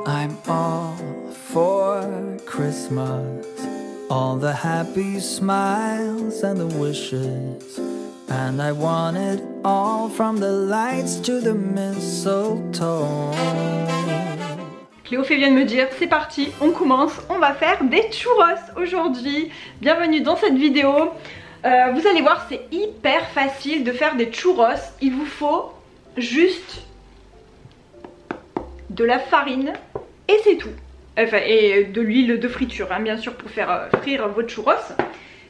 I'm all for Christmas, all the happy smiles and the wishes, and I want it all from the lights to the mistletoe. Cléophée vient de me dire, c'est parti, on commence, on va faire des churros aujourd'hui. Bienvenue dans cette vidéo. Vous allez voir, c'est hyper facile de faire des churros. Il vous faut juste de la farine et c'est tout. Enfin, et de l'huile de friture, hein, bien sûr, pour faire frire votre churros.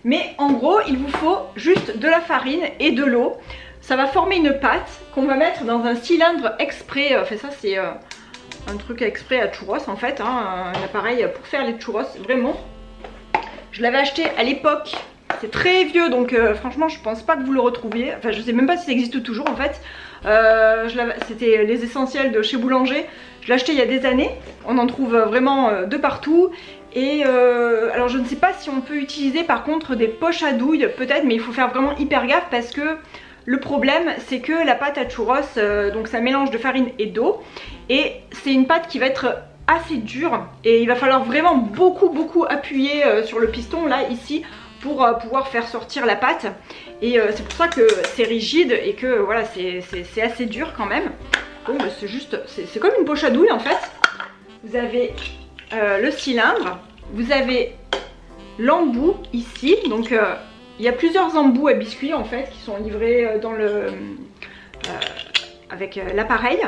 Mais en gros, il vous faut juste de la farine et de l'eau. Ça va former une pâte qu'on va mettre dans un cylindre exprès. Enfin, ça, c'est un truc exprès à churros en fait, hein, un appareil pour faire les churros, vraiment. Je l'avais acheté à l'époque, c'est très vieux donc franchement je pense pas que vous le retrouviez. Enfin, je sais même pas si ça existe toujours en fait. C'était les essentiels de chez Boulanger. Je l'ai acheté il y a des années. On en trouve vraiment de partout. Et alors je ne sais pas si on peut utiliser par contre des poches à douille peut-être, mais il faut faire vraiment hyper gaffe parce que le problème c'est que la pâte à churros, donc c'est un mélange de farine et d'eau. Et c'est une pâte qui va être assez dure et il va falloir vraiment beaucoup appuyer sur le piston là ici pour pouvoir faire sortir la pâte. Et c'est pour ça que c'est rigide et que voilà, c'est assez dur quand même. Donc c'est juste, c'est comme une poche à douille en fait. Vous avez le cylindre, vous avez l'embout ici. Donc il y a plusieurs embouts à biscuits en fait qui sont livrés dans le avec l'appareil.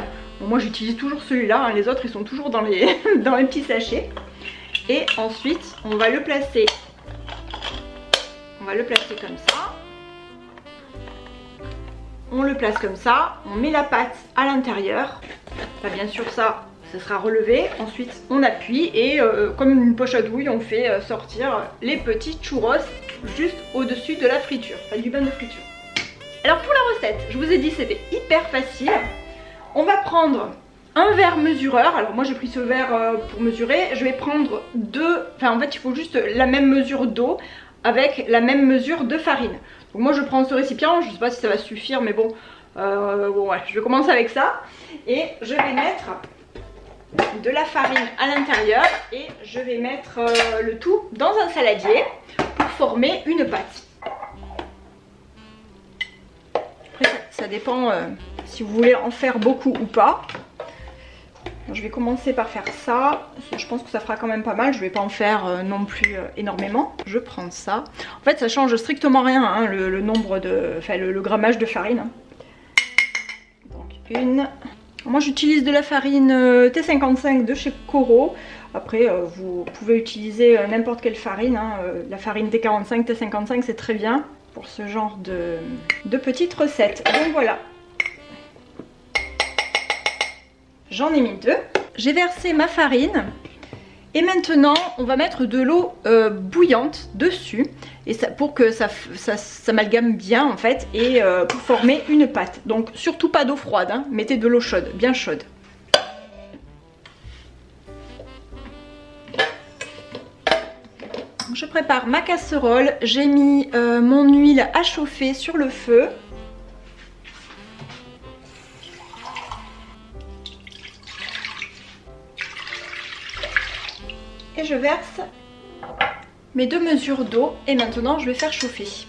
Bon, moi j'utilise toujours celui-là, hein, les autres ils sont toujours dans les, dans les petits sachets. Et ensuite on va le placer. On va le placer comme ça. On le place comme ça. On met la pâte à l'intérieur. Bien sûr ça sera relevé. Ensuite on appuie et comme une poche à douille on fait sortir les petits churros juste au-dessus de la friture, enfin du bain de friture. Alors pour la recette, je vous ai dit c'était hyper facile. On va prendre un verre mesureur. Alors moi j'ai pris ce verre pour mesurer. Je vais prendre deux, enfin en fait il faut juste la même mesure d'eau avec la même mesure de farine. Donc moi je prends ce récipient, je sais pas si ça va suffire mais bon, ouais, je vais commencer avec ça. Et je vais mettre de la farine à l'intérieur et je vais mettre le tout dans un saladier pour former une pâte. Après ça dépend si vous voulez en faire beaucoup ou pas. Je vais commencer par faire ça. Je pense que ça fera quand même pas mal. Je vais pas en faire non plus énormément. Je prends ça. En fait, ça change strictement rien, hein, le nombre de, enfin le grammage de farine. Donc une. Moi, j'utilise de la farine T55 de chez Coro. Après, vous pouvez utiliser n'importe quelle farine. Hein. La farine T45, T55, c'est très bien pour ce genre de petites recettes. Donc voilà. J'en ai mis deux. J'ai versé ma farine. Et maintenant, on va mettre de l'eau bouillante dessus. Et ça, pour que ça s'amalgame bien en fait. Et pour former une pâte. Donc surtout pas d'eau froide. Hein. Mettez de l'eau chaude, bien chaude. Je prépare ma casserole. J'ai mis mon huile à chauffer sur le feu. Et je verse mes deux mesures d'eau et maintenant je vais faire chauffer.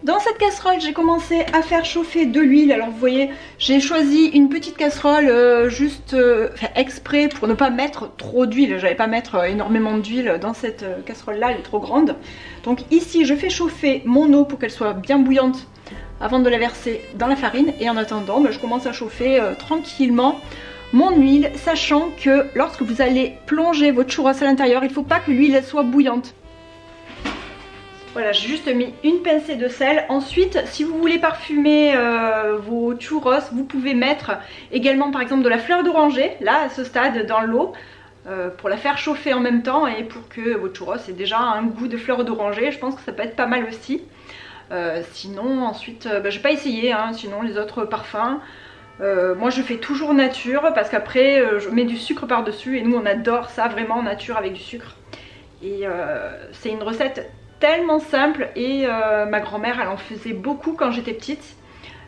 Dans cette casserole j'ai commencé à faire chauffer de l'huile. Alors vous voyez j'ai choisi une petite casserole juste exprès pour ne pas mettre trop d'huile. J'allais pas mettre énormément d'huile dans cette casserole là, elle est trop grande. Donc ici je fais chauffer mon eau pour qu'elle soit bien bouillante avant de la verser dans la farine. Et en attendant je commence à chauffer tranquillement mon huile, sachant que lorsque vous allez plonger votre churros à l'intérieur, il ne faut pas que l'huile soit bouillante. Voilà, j'ai juste mis une pincée de sel. Ensuite, si vous voulez parfumer vos churros, vous pouvez mettre également par exemple de la fleur d'oranger, là à ce stade dans l'eau, pour la faire chauffer en même temps et pour que votre churros ait déjà un goût de fleur d'oranger. Je pense que ça peut être pas mal aussi. Sinon, ensuite, j'ai pas essayé, hein, sinon les autres parfums. Moi je fais toujours nature parce qu'après je mets du sucre par dessus et nous on adore ça vraiment nature avec du sucre. Et c'est une recette tellement simple et ma grand-mère elle en faisait beaucoup quand j'étais petite.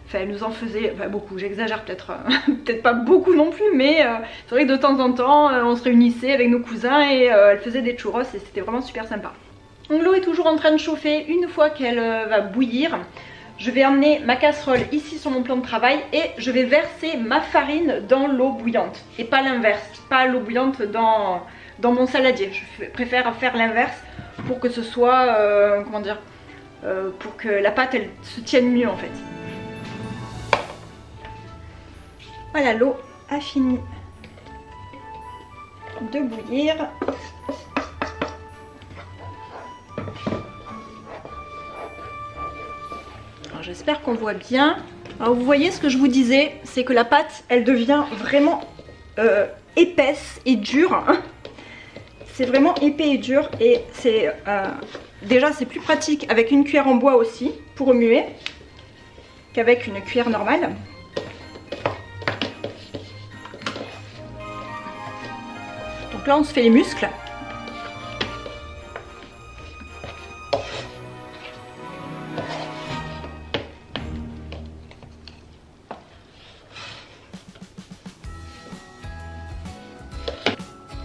Enfin, elle nous en faisait beaucoup, j'exagère peut-être peut-être pas beaucoup non plus, mais c'est vrai que de temps en temps on se réunissait avec nos cousins et elle faisait des churros et c'était vraiment super sympa. Donc l'eau est toujours en train de chauffer. Une fois qu'elle va bouillir, je vais emmener ma casserole ici sur mon plan de travail et je vais verser ma farine dans l'eau bouillante et pas l'inverse, pas l'eau bouillante dans mon saladier. Je préfère faire l'inverse pour que ce soit, comment dire, pour que la pâte elle se tienne mieux en fait. Voilà, l'eau a fini de bouillir. J'espère qu'on voit bien. Alors vous voyez ce que je vous disais, c'est que la pâte elle devient vraiment épaisse et dure. C'est vraiment épais et dur et c'est déjà c'est plus pratique avec une cuillère en bois aussi pour remuer qu'avec une cuillère normale. Donc là on se fait les muscles.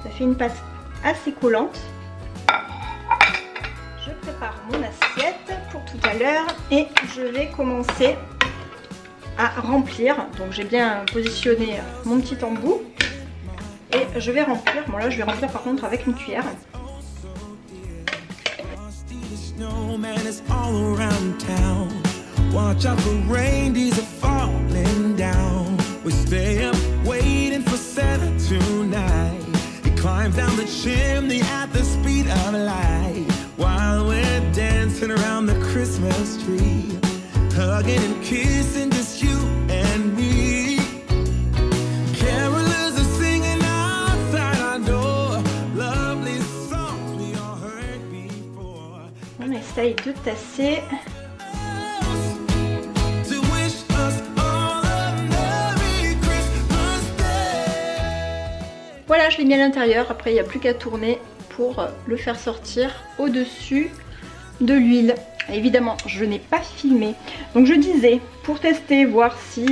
Ça fait une pâte assez collante. Je prépare mon assiette pour tout à l'heure et je vais commencer à remplir. Donc j'ai bien positionné mon petit embout et je vais remplir. Bon là je vais remplir par contre avec une cuillère. Climbs down the chimney at the speed of light while we're dancing around the Christmas tree, hugging and kissing just you and me. Carolers are singing outside our door, lovely songs we all heard before. On essaye de tasser. Voilà, je l'ai mis à l'intérieur, après il n'y a plus qu'à tourner pour le faire sortir au-dessus de l'huile. Évidemment, je n'ai pas filmé. Donc je disais, pour tester, voir si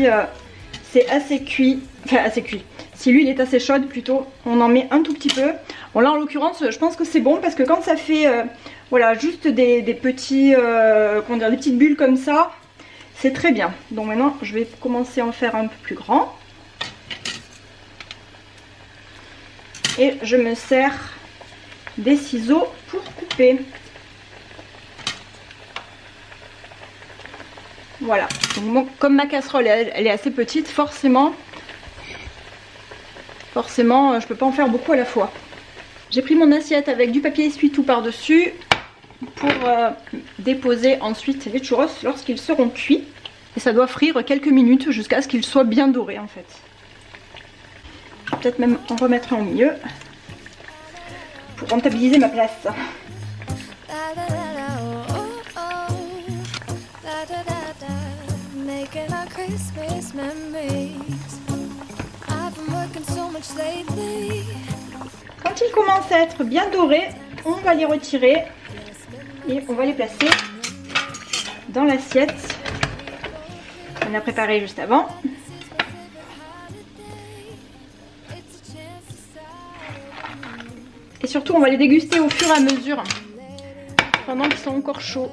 c'est assez cuit, enfin assez cuit, si l'huile est assez chaude plutôt, on en met un tout petit peu. Bon là en l'occurrence, je pense que c'est bon parce que quand ça fait voilà, juste des petits, comment dire, des petites bulles comme ça, c'est très bien. Donc maintenant, je vais commencer à en faire un peu plus grand. Et je me sers des ciseaux pour couper. Voilà. Donc, bon, comme ma casserole elle est assez petite, forcément je peux pas en faire beaucoup à la fois. J'ai pris mon assiette avec du papier essuie-tout par-dessus pour déposer ensuite les churros lorsqu'ils seront cuits. Et ça doit frire quelques minutes jusqu'à ce qu'ils soient bien dorés en fait. Peut-être même en remettre un au milieu pour rentabiliser ma place. Quand ils commencent à être bien dorés, on va les retirer et on va les placer dans l'assiette qu'on a préparée juste avant. Et surtout, on va les déguster au fur et à mesure, pendant qu'ils sont encore chauds.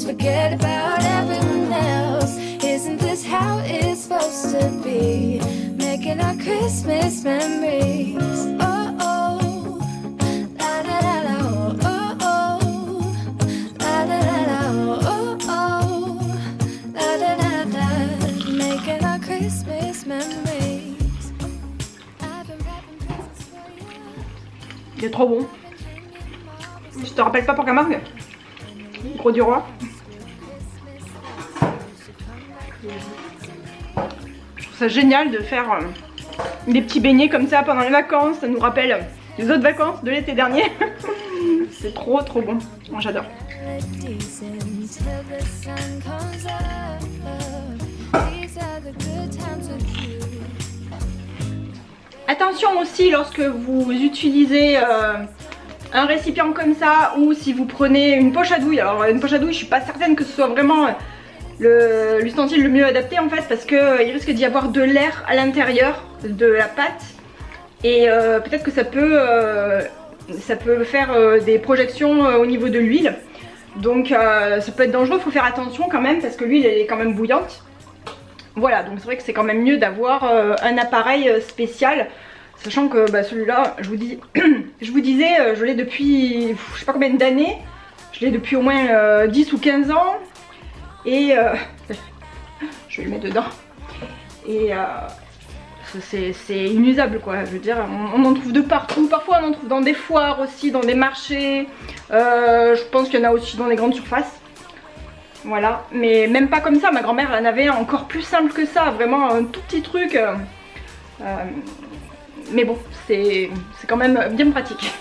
Forget about everyone else. Isn't this how it's supposed to be? Making our Christmas memories. Oh oh, la la la la, oh oh, la la la la, oh oh, la la la la. Making our Christmas memories. Il est trop bon. Je te rappelle pas pour Camargue. Gros du roi. Je trouve ça génial de faire des petits beignets comme ça pendant les vacances, ça nous rappelle les autres vacances de l'été dernier. C'est trop bon, moi j'adore. Attention aussi lorsque vous utilisez un récipient comme ça, ou si vous prenez une poche à douille. Alors une poche à douille, je suis pas certaine que ce soit vraiment l'ustensile le mieux adapté en fait, parce qu'il risque d'y avoir de l'air à l'intérieur de la pâte et peut-être que ça peut faire des projections au niveau de l'huile, donc ça peut être dangereux. Il faut faire attention quand même parce que l'huile elle est quand même bouillante. Voilà, donc c'est vrai que c'est quand même mieux d'avoir un appareil spécial, sachant que celui-là, je vous disais, je l'ai depuis je sais pas combien d'années, je l'ai depuis au moins 10 ou 15 ans. Et je vais le mettre dedans. Et c'est inusable quoi, je veux dire, on en trouve de partout. Parfois on en trouve dans des foires aussi, dans des marchés. Je pense qu'il y en a aussi dans les grandes surfaces. Voilà, mais même pas comme ça, ma grand-mère elle en avait un encore plus simple que ça, vraiment un tout petit truc. Mais bon, c'est quand même bien pratique.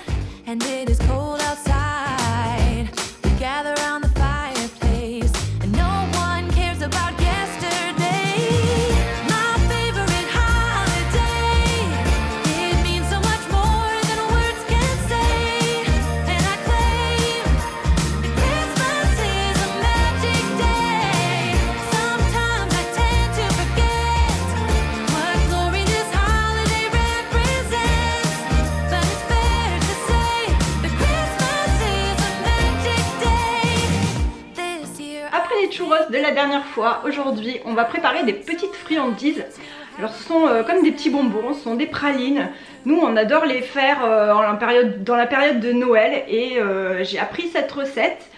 De la dernière fois, aujourd'hui on va préparer des petites friandises. Alors ce sont comme des petits bonbons, ce sont des pralines. Nous on adore les faire dans la période de Noël, et j'ai appris cette recette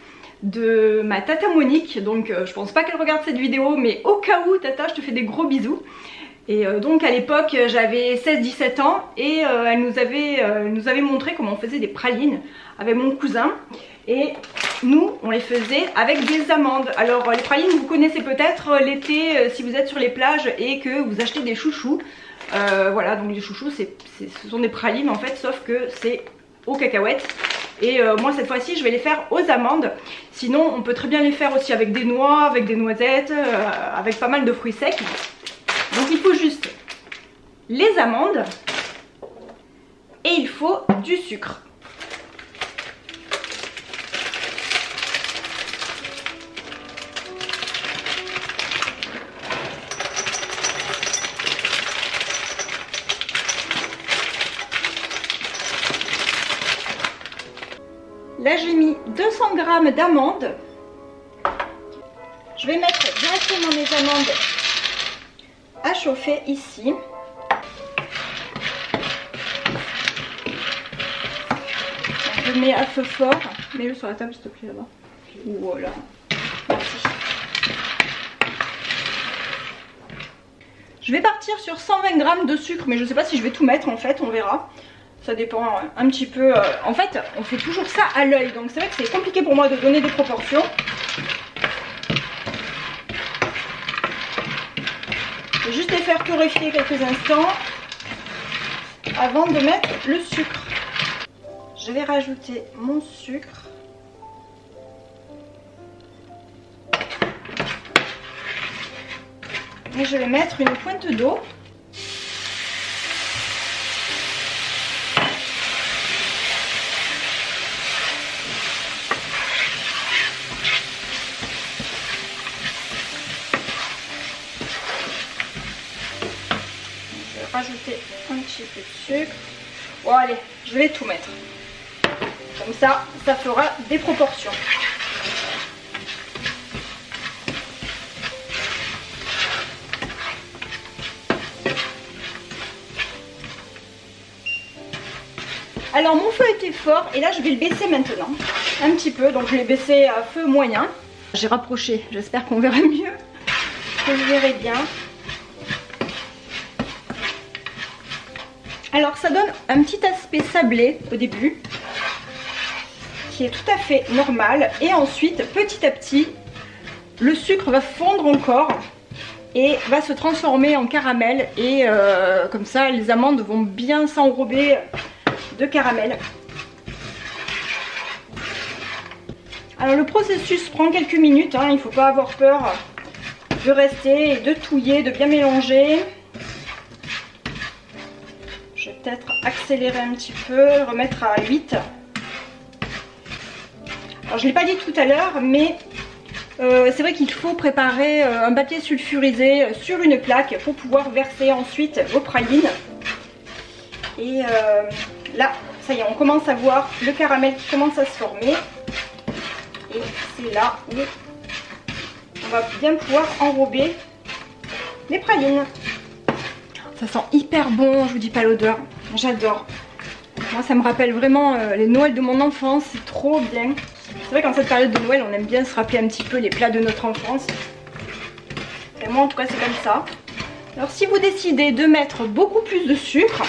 de ma tata Monique, donc je pense pas qu'elle regarde cette vidéo, mais au cas où tata, je te fais des gros bisous. Et donc à l'époque j'avais 16-17 ans et elle nous avait montré comment on faisait des pralines avec mon cousin. Et nous on les faisait avec des amandes. Alors les pralines vous connaissez peut-être l'été si vous êtes sur les plages et que vous achetez des chouchous. Voilà, donc les chouchous ce sont des pralines en fait, sauf que c'est aux cacahuètes. Et moi cette fois-ci je vais les faire aux amandes. Sinon on peut très bien les faire aussi avec des noix, avec des noisettes, avec pas mal de fruits secs. Donc il faut juste les amandes et il faut du sucre. Là j'ai mis 200 g d'amandes. Je vais mettre directement mes amandes à chauffer ici. Je le mets à feu fort. Mets-le sur la table s'il te plaît là-bas. Voilà. Merci. Je vais partir sur 120 g de sucre, mais je ne sais pas si je vais tout mettre en fait, on verra. Ça dépend un petit peu. En fait, on fait toujours ça à l'œil, donc c'est vrai que c'est compliqué pour moi de donner des proportions. Je vais juste les faire torréfier quelques instants avant de mettre le sucre. Je vais rajouter mon sucre. Et je vais mettre une pointe d'eau. Rajouter un petit peu de sucre. Bon allez, je vais tout mettre. Comme ça, ça fera des proportions. Alors mon feu était fort et là je vais le baisser maintenant. Un petit peu, donc je l'ai baissé à feu moyen. J'ai rapproché, j'espère qu'on verra mieux. Que je verrai bien. Alors ça donne un petit aspect sablé au début, qui est tout à fait normal. Et ensuite, petit à petit, le sucre va fondre encore. et va se transformer en caramel et comme ça les amandes vont bien s'enrober de caramel. Alors le processus prend quelques minutes, hein, il ne faut pas avoir peur de rester et de touiller, de bien mélanger. Je vais peut-être accélérer un petit peu, remettre à 8. Alors je ne l'ai pas dit tout à l'heure, mais c'est vrai qu'il faut préparer un papier sulfurisé sur une plaque pour pouvoir verser ensuite vos pralines. Et là, ça y est, on commence à voir le caramel qui commence à se former. Et c'est là où on va bien pouvoir enrober les pralines. Ça sent hyper bon, je vous dis pas l'odeur, j'adore. Moi ça me rappelle vraiment les Noëls de mon enfance, c'est trop bien. C'est vrai qu'en cette période de Noël on aime bien se rappeler un petit peu les plats de notre enfance. Et moi en tout cas c'est comme ça. Alors si vous décidez de mettre beaucoup plus de sucre,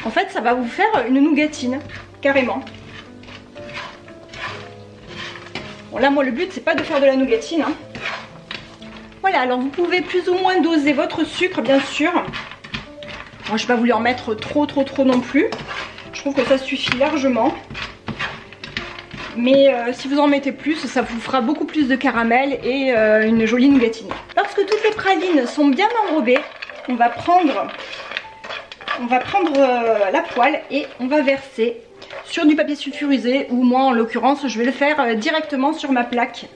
en fait ça va vous faire une nougatine, carrément. Bon là moi le but c'est pas de faire de la nougatine, hein. Voilà, alors vous pouvez plus ou moins doser votre sucre bien sûr. Moi je vais pas vous en mettre trop non plus. Je trouve que ça suffit largement. Mais si vous en mettez plus, ça vous fera beaucoup plus de caramel et une jolie nougatine. Lorsque toutes les pralines sont bien enrobées, on va prendre la poêle et on va verser sur du papier sulfurisé, ou moi en l'occurrence je vais le faire directement sur ma plaque.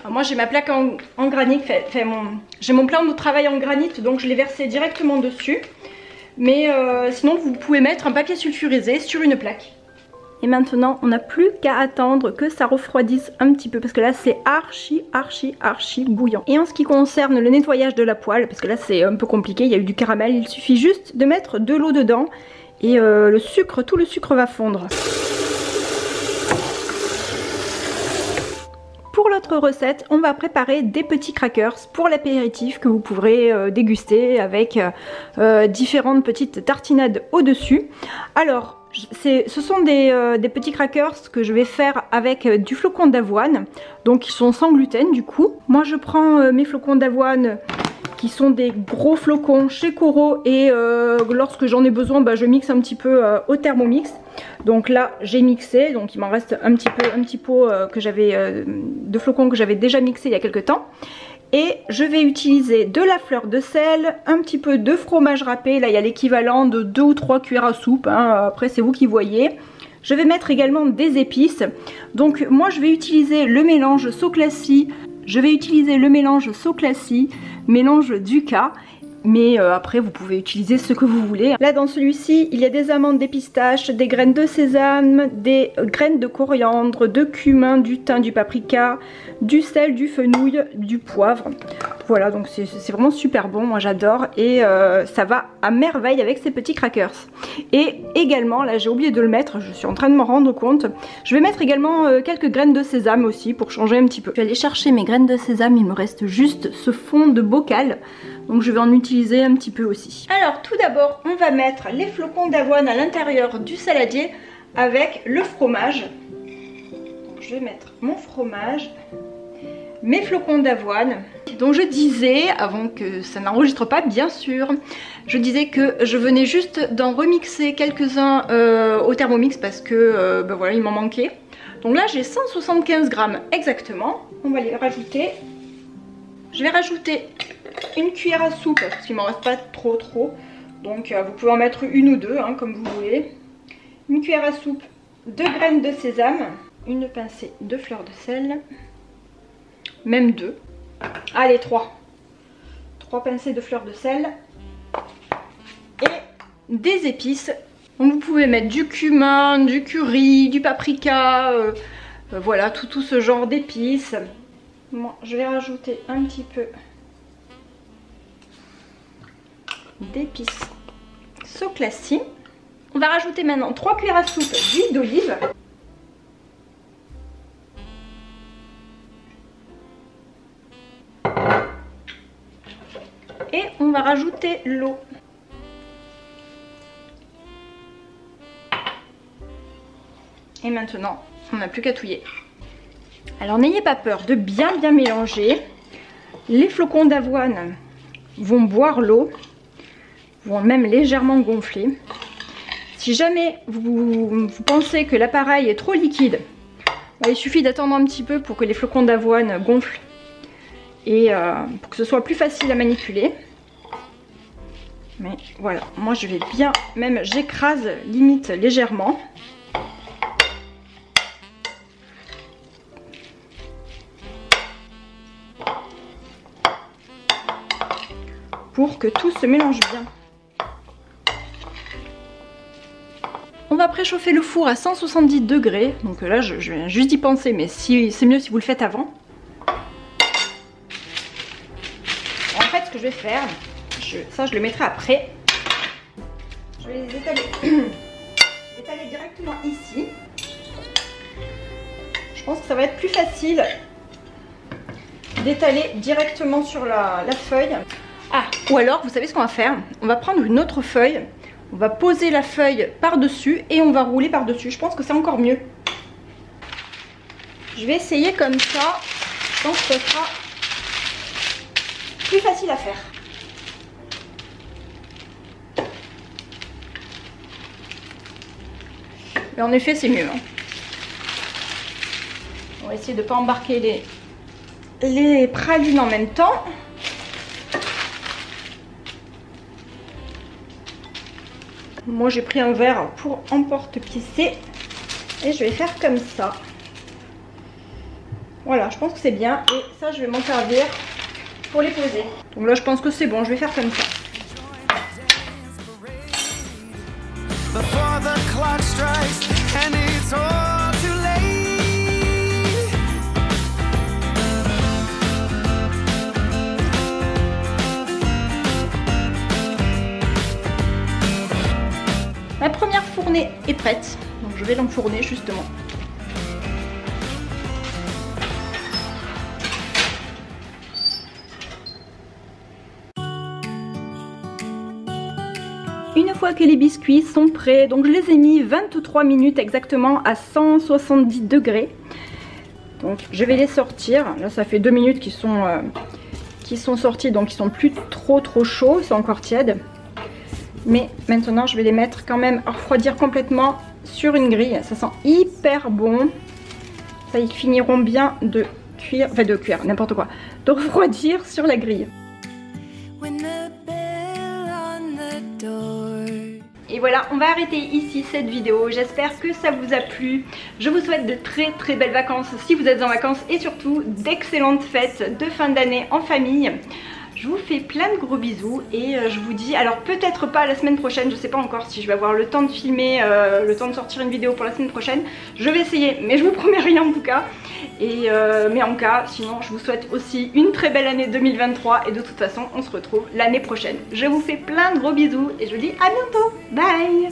Alors moi j'ai ma plaque en granit, j'ai mon plan de travail en granit, donc je l'ai versé directement dessus. Mais sinon vous pouvez mettre un papier sulfurisé sur une plaque. Et maintenant on n'a plus qu'à attendre que ça refroidisse un petit peu, parce que là c'est archi bouillant. Et en ce qui concerne le nettoyage de la poêle, parce que là c'est un peu compliqué, il y a eu du caramel, il suffit juste de mettre de l'eau dedans et tout le sucre va fondre. Pour l'autre recette, on va préparer des petits crackers pour l'apéritif que vous pourrez déguster avec différentes petites tartinades au-dessus. Alors, ce sont des petits crackers que je vais faire avec du flocon d'avoine, donc ils sont sans gluten du coup. Moi je prends mes flocons d'avoine qui sont des gros flocons chez Coro et lorsque j'en ai besoin je mixe un petit peu au Thermomix. Donc là j'ai mixé, donc il m'en reste un petit pot que j'avais de flocons que j'avais déjà mixé il y a quelques temps. Et je vais utiliser de la fleur de sel, un petit peu de fromage râpé, là il y a l'équivalent de 2 ou 3 cuillères à soupe, hein. Après c'est vous qui voyez. Je vais mettre également des épices, donc moi je vais utiliser le mélange Soclassi. Mélange Duca, mais après vous pouvez utiliser ce que vous voulez. Là dans celui-ci il y a des amandes, des pistaches, des graines de sésame, des graines de coriandre, de cumin, du thym, du paprika, du sel, du fenouil, du poivre. Voilà, donc c'est vraiment super bon, moi j'adore, et ça va à merveille avec ces petits crackers. Et également, là j'ai oublié de le mettre, je suis en train de m'en rendre compte, je vais mettre également quelques graines de sésame aussi pour changer un petit peu. Je vais aller chercher mes graines de sésame, il me reste juste ce fond de bocal, donc je vais en utiliser un petit peu aussi. Alors tout d'abord on va mettre les flocons d'avoine à l'intérieur du saladier avec le fromage. Donc je vais mettre mon fromage, mes flocons d'avoine. Donc je disais, avant que ça n'enregistre pas bien sûr, je disais que je venais juste d'en remixer quelques-uns au Thermomix parce que voilà, il m'en manquait. Donc là j'ai 175 grammes exactement, on va les rajouter. Je vais rajouter une cuillère à soupe parce qu'il m'en reste pas trop, donc vous pouvez en mettre une ou deux hein, comme vous voulez. Une cuillère à soupe de graines de sésame, une pincée de fleur de sel, même 2, allez 3 pincées de fleur de sel et des épices. Donc vous pouvez mettre du cumin, du curry, du paprika, voilà tout ce genre d'épices. Moi je vais rajouter un petit peu d'épices Soclassi. On va rajouter maintenant 3 cuillères à soupe d'huile d'olive. Et on va rajouter l'eau. Et maintenant, on n'a plus qu'à touiller. Alors n'ayez pas peur de bien mélanger. Les flocons d'avoine vont boire l'eau, vont même légèrement gonfler. Si jamais vous pensez que l'appareil est trop liquide, il suffit d'attendre un petit peu pour que les flocons d'avoine gonflent et pour que ce soit plus facile à manipuler. Mais voilà, moi je vais bien, même j'écrase limite légèrement. Pour que tout se mélange bien. On va préchauffer le four à 170 degrés. Donc là, je viens juste d'y penser, mais si, c'est mieux si vous le faites avant. En fait, ce que je vais faire, ça je le mettrai après. Je vais les étaler, étaler directement ici. Je pense que ça va être plus facile d'étaler directement sur la feuille. Ah, ou alors, vous savez ce qu'on va faire? On va prendre une autre feuille, on va poser la feuille par-dessus et on va rouler par-dessus. Je pense que c'est encore mieux. Je vais essayer comme ça. Je pense que ce sera plus facile à faire. Mais en effet, c'est mieux. On va essayer de ne pas embarquer les pralines en même temps. Moi j'ai pris un verre pour emporte-pisser et je vais faire comme ça. Voilà, je pense que c'est bien et ça je vais m'en servir pour les poser. Donc là je pense que c'est bon, je vais faire comme ça. Ma première fournée est prête, donc je vais l'enfourner justement. Une fois que les biscuits sont prêts, donc je les ai mis 23 minutes exactement à 170 degrés. Donc je vais les sortir. Là ça fait 2 minutes qu'ils sont sortis, donc ils sont plus trop chauds, ils sont encore tièdes. Mais maintenant je vais les mettre quand même à refroidir complètement sur une grille. Ça sent hyper bon. Ça, ils finiront bien de cuire, enfin de cuire, n'importe quoi, de refroidir sur la grille. Et voilà, on va arrêter ici cette vidéo. J'espère que ça vous a plu. Je vous souhaite de très belles vacances si vous êtes en vacances et surtout d'excellentes fêtes de fin d'année en famille. Je vous fais plein de gros bisous et je vous dis, alors peut-être pas la semaine prochaine, je sais pas encore si je vais avoir le temps de filmer, le temps de sortir une vidéo pour la semaine prochaine. Je vais essayer, mais je vous promets rien en tout cas. Et mais en cas, sinon je vous souhaite aussi une très belle année 2023 et de toute façon on se retrouve l'année prochaine. Je vous fais plein de gros bisous et je vous dis à bientôt. Bye.